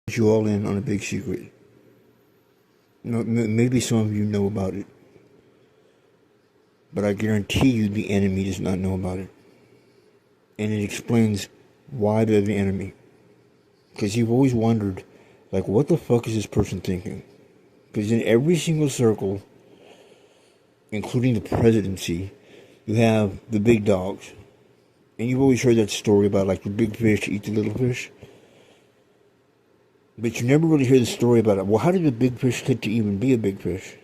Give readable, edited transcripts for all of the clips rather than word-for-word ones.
You all in on a big secret. Maybe some of you know about it, but I guarantee you the enemy does not know about it. And it explains why they're the enemy. Because you've always wondered, like, what the fuck is this person thinking? Because in every single circle, including the presidency, you have the big dogs. And you've always heard that story about, like, the big fish eat the little fish. But you never really hear the story about it. Well, how did the big fish get to even be a big fish?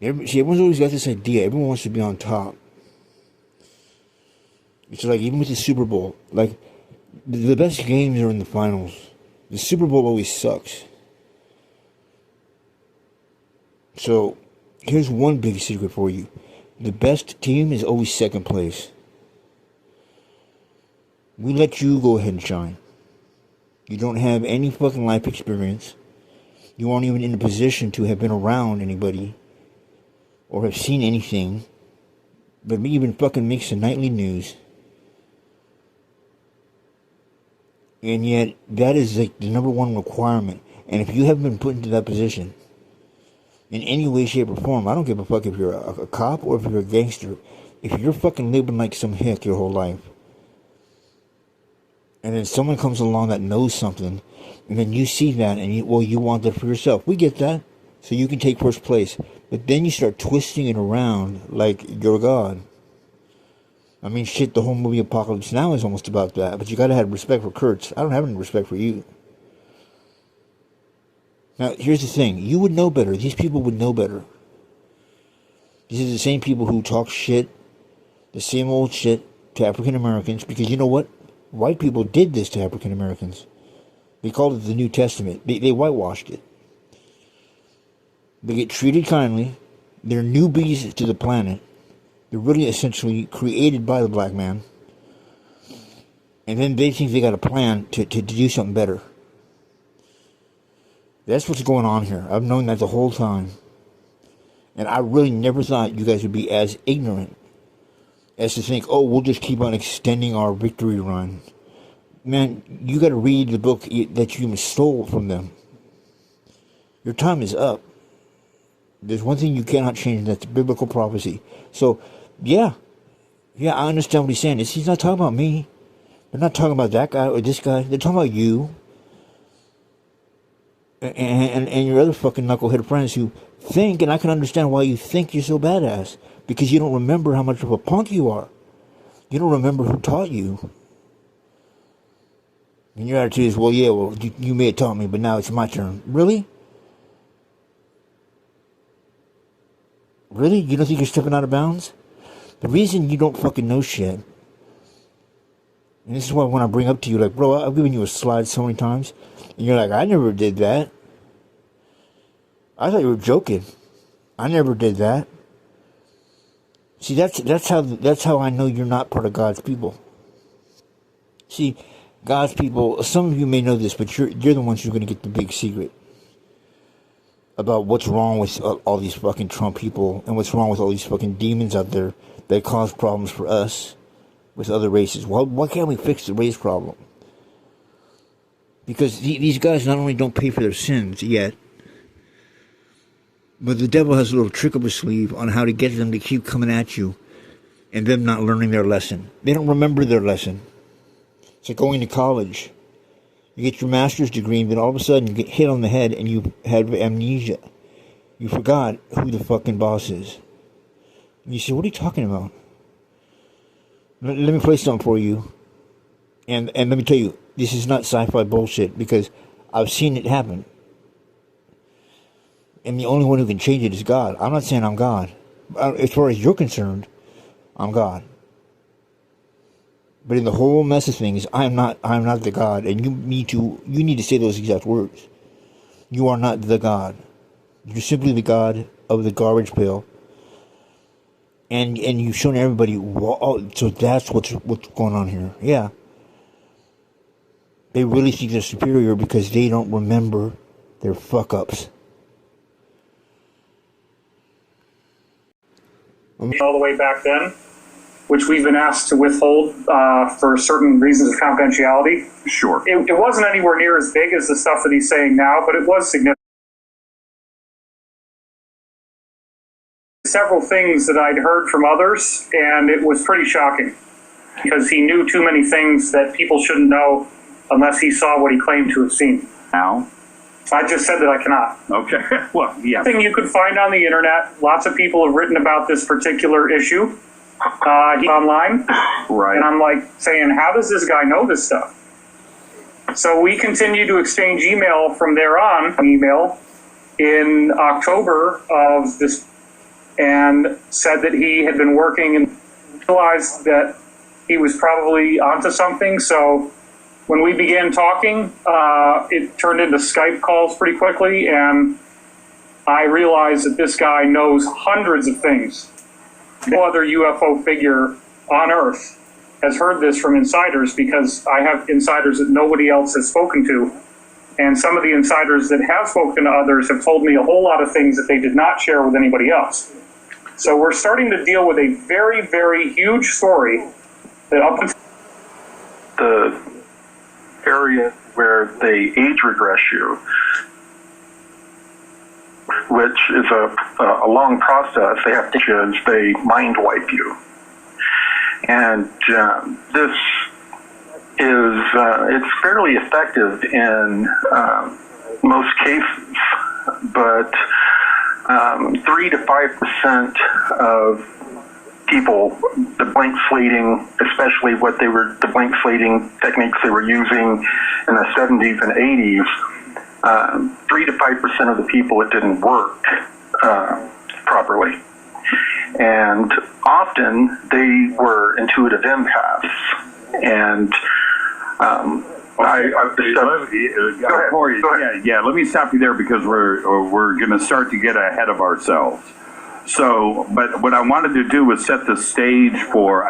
Everyone's always got this idea. Everyone wants to be on top. It's like, even with the Super Bowl, like, the best games are in the finals. The Super Bowl always sucks. So, here's one big secret for you. The best team is always second place. We let you go ahead and shine. You don't have any fucking life experience. You aren't even in a position to have been around anybody or have seen anything, but even fucking makes the nightly news. And yet, that is like the number one requirement. And if you haven't been put into that position, in any way, shape, or form, I don't give a fuck if you're a cop or if you're a gangster. If you're fucking living like some hick your whole life, and then someone comes along that knows something, and then you see that, and you want that for yourself. We get that, so you can take first place. But then you start twisting it around like you're God. I mean, shit, the whole movie Apocalypse Now is almost about that. But you gotta have respect for Kurtz. I don't have any respect for you. Now, here's the thing. You would know better. These people would know better. These are the same people who talk shit, the same old shit to African Americans, because you know what? White people did this to African Americans. They called it the New Testament. They whitewashed it. They get treated kindly. They're newbies to the planet. They're really essentially created by the black man. And then they think they got a plan to do something better. That's what's going on here. I've known that the whole time. And I really never thought you guys would be as ignorant as to think, oh, we'll just keep on extending our victory run. Man, you got to read the book that you stole from them. Your time is up. There's one thing you cannot change, and that's biblical prophecy. So, yeah, I understand what he's saying. He's not talking about me. They're not talking about that guy or this guy. They're talking about you. And your other fucking knucklehead friends who think, and I can understand why you think you're so badass. Because you don't remember how much of a punk you are. You don't remember who taught you. And your attitude is, well, you may have taught me, but now it's my turn. Really? Really? You don't think you're stepping out of bounds? The reason you don't fucking know shit, and this is why when I bring up to you, like, bro, I've given you a slide so many times, and you're like, I never did that. I thought you were joking. I never did that. See, that's how I know you're not part of God's people. See, God's people, some of you may know this, but you're the ones who are going to get the big secret about what's wrong with all these fucking Trump people and what's wrong with all these fucking demons out there that cause problems for us with other races. Well, why can't we fix the race problem? Because these guys not only don't pay for their sins yet, but the devil has a little trick up his sleeve on how to get them to keep coming at you and them not learning their lesson. They don't remember their lesson. It's like going to college. You get your master's degree, and then all of a sudden you get hit on the head and you have amnesia. You forgot who the fucking boss is. And you say, what are you talking about? Let me play something for you. And let me tell you, this is not sci-fi bullshit, because I've seen it happen. And the only one who can change it is God. I'm not saying I'm God. As far as you're concerned, I'm God. But in the whole mess of things, I'm not the God. And you need to say those exact words. You are not the God. You're simply the God of the garbage pail. And you've shown everybody, so that's what's going on here. Yeah. They really think they're superior because they don't remember their fuck-ups. All the way back then, which we've been asked to withhold for certain reasons of confidentiality. Sure. It wasn't anywhere near as big as the stuff that he's saying now, but it was significant. Several things that I'd heard from others, and it was pretty shocking because he knew too many things that people shouldn't know unless he saw what he claimed to have seen. Now? I just said that I cannot. Okay. Well, yeah. Thing you could find on the internet. Lots of people have written about this particular issue online. Right. And I'm like saying, how does this guy know this stuff? So we continue to exchange email from there on, in October of this, and said that he had been working and realized that he was probably onto something. So when we began talking, it turned into Skype calls pretty quickly, and I realized that this guy knows hundreds of things. No other UFO figure on Earth has heard this from insiders, because I have insiders that nobody else has spoken to. And some of the insiders that have spoken to others have told me a whole lot of things that they did not share with anybody else. So we're starting to deal with a very, very huge story that up until the area where they age regress you, which is a long process. They have to, they mind wipe you. And this is, it's fairly effective in most cases, but 3 to 5% of people, the blank slating, especially the blank slating techniques they were using in the 70s and 80s, 3 to 5% of the people, it didn't work properly. And often they were intuitive empaths. And Corey, let me stop you there, because we're going to start to get ahead of ourselves. So, but what I wanted to do was set the stage for,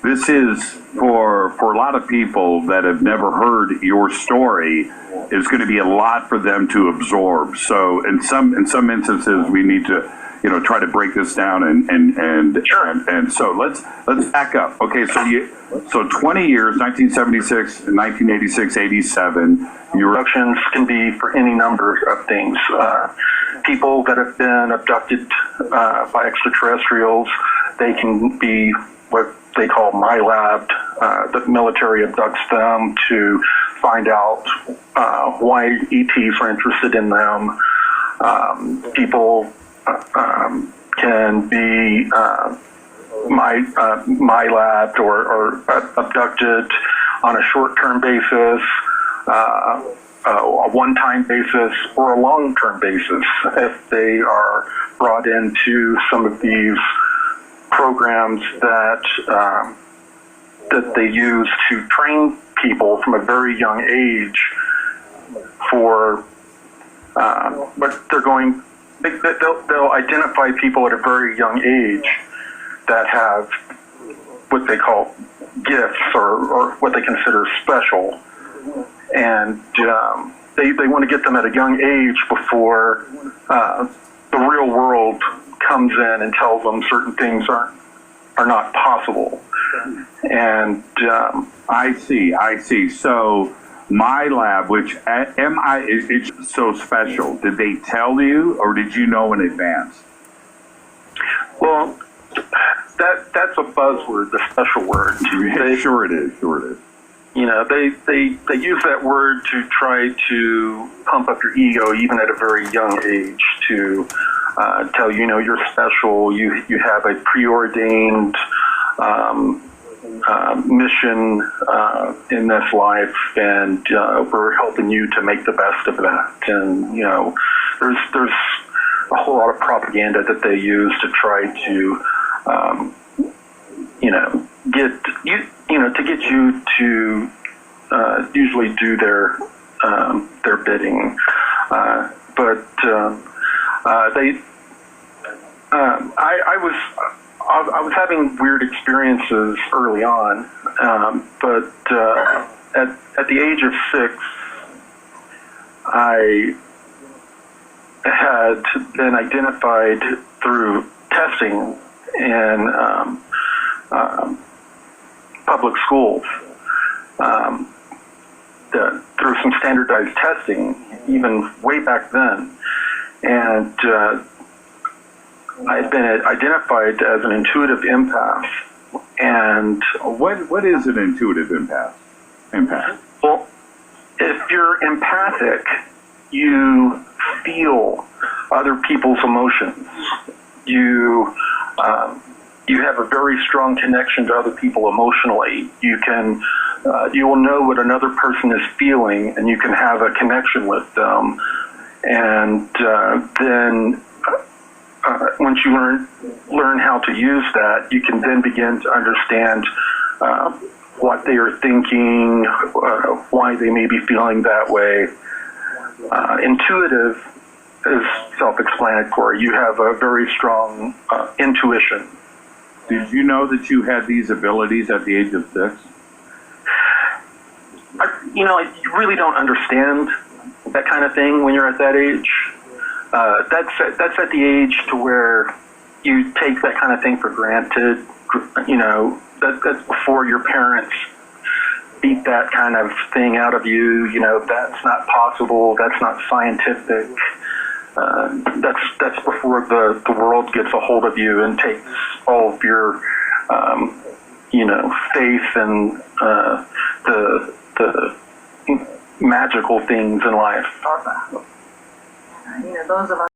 this is for a lot of people that have never heard your story, is going to be a lot for them to absorb. So in some instances, we need to, try to break this down and so let's back up. Okay, so 20 years, 1976, 1986, 87. Your abductions can be for any number of things. People that have been abducted by extraterrestrials, they can be what they call MILABed. The military abducts them to find out why ETs are interested in them. People can be MILABed or abducted on a short-term basis, a one-time basis, or a long-term basis if they are brought into some of these programs that they use to train people from a very young age for but they'll identify people at a very young age that have what they call gifts or what they consider special, and they want to get them at a young age before the real world comes in and tells them certain things are not possible. And I see. So MILAB, which it's so special. Did they tell you, or did you know in advance? Well, that's a buzzword, the special word. Sure it is. They use that word to try to pump up your ego, even at a very young age, to tell you're special. You have a preordained mission in this life, and we're helping you to make the best of that. And there's a whole lot of propaganda that they use to try to get you to usually do their bidding, but I was having weird experiences early on, but at the age of 6, I had been identified through testing in public schools through some standardized testing, even way back then. And I've been identified as an intuitive empath. And What is an intuitive empath? well, if you're empathic, you feel other people's emotions. You have a very strong connection to other people emotionally. You can, you will know what another person is feeling, and you can have a connection with them. And then once you learn how to use that, you can then begin to understand what they are thinking, why they may be feeling that way. Intuitive is self-explanatory. You have a very strong intuition. Did you know that you had these abilities at the age of 6? You really don't understand that kind of thing when you're at that age. That's at the age to where you take that kind of thing for granted. That's before your parents beat that kind of thing out of you. That's not possible. That's not scientific. That's before the world gets a hold of you and takes all of your, faith and the magical things in life. Those of us